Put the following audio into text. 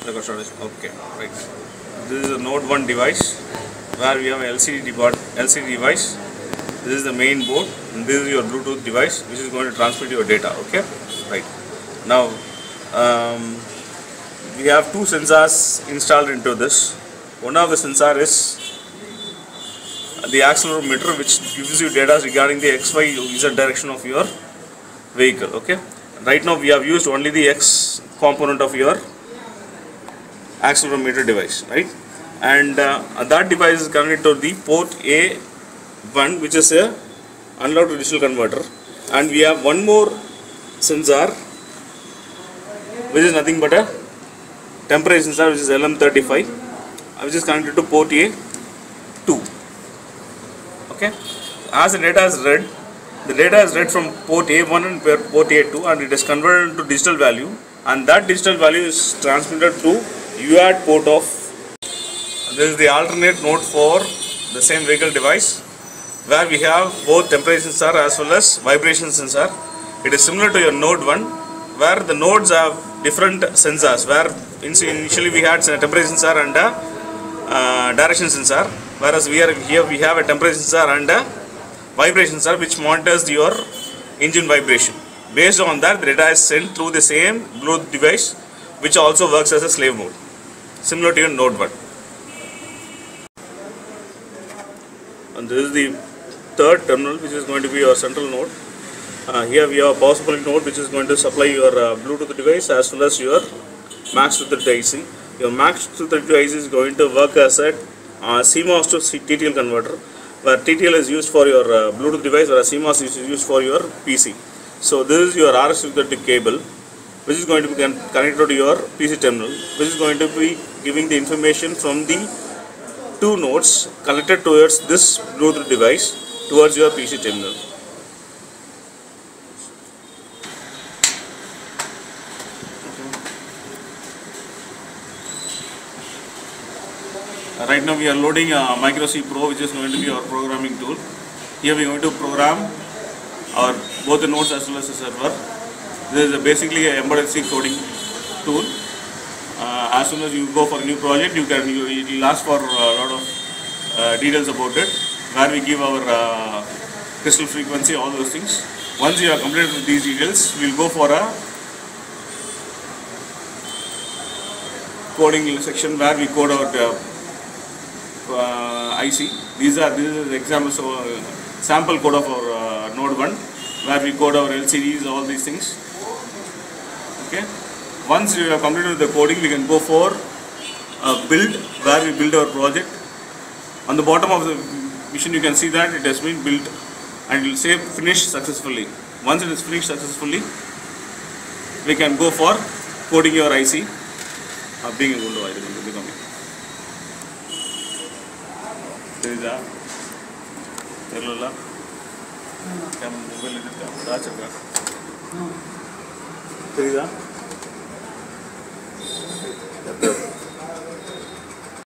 Record storage. Okay, right. This is a Node 1 device where we have an LCD device. This is the main board, and this is your Bluetooth device which is going to transmit your data. Okay, right. Now we have two sensors installed into this. One of the sensor is the accelerometer, which gives you data regarding the X, Y, Z direction of your vehicle. Okay. Right now we have used only the X component of your accelerometer device, right? And that device is connected to the port A1, which is a analog to digital converter, and we have one more sensor which is nothing but a temperature sensor, which is LM35, which is connected to port A2. Okay, as the data is read, the data is read from port A1 and port A2, and it is converted into digital value, and that digital value is transmitted through UART port of. This is the alternate node for the same vehicle device, where we have both temperature sensor as well as vibration sensor. It is similar to your node 1, where the nodes have different sensors, where initially we had a temperature sensor and a direction sensor, whereas here we have a temperature sensor and a vibration sensor which monitors your engine vibration. Based on that, the data is sent through the same Bluetooth device, which also works as a slave mode, similar to your node 1. And this is the third terminal, which is going to be your central node. Here we have a power supply node, which is going to supply your Bluetooth device as well as your MAX232 IC. Your MAX232 IC is going to work as a CMOS to TTL converter, where TTL is used for your Bluetooth device, whereas CMOS is used for your PC. So this is your RS232 cable, which is going to be connected to your PC terminal, which is going to be giving the information from the two nodes connected towards this Bluetooth device towards your PC terminal. Right now we are loading Micro C Pro, which is going to be our programming tool. Here we are going to program our both the nodes as well as the server. This is basically an embedded C coding tool. As soon as you go for a new project, it will ask for a lot of details about it, where we give our crystal frequency, all those things. Once you are completed with these details, we will go for a coding section where we code our IC. This is the example, so sample code of our node 1, where we code our LCDs, all these things. Okay. Once we have completed the coding, we can go for build, where we build our project. On the bottom of the machine, you can see that it has been built, and it will say finished successfully. Once it is finished successfully, we can go for coding your IC. There is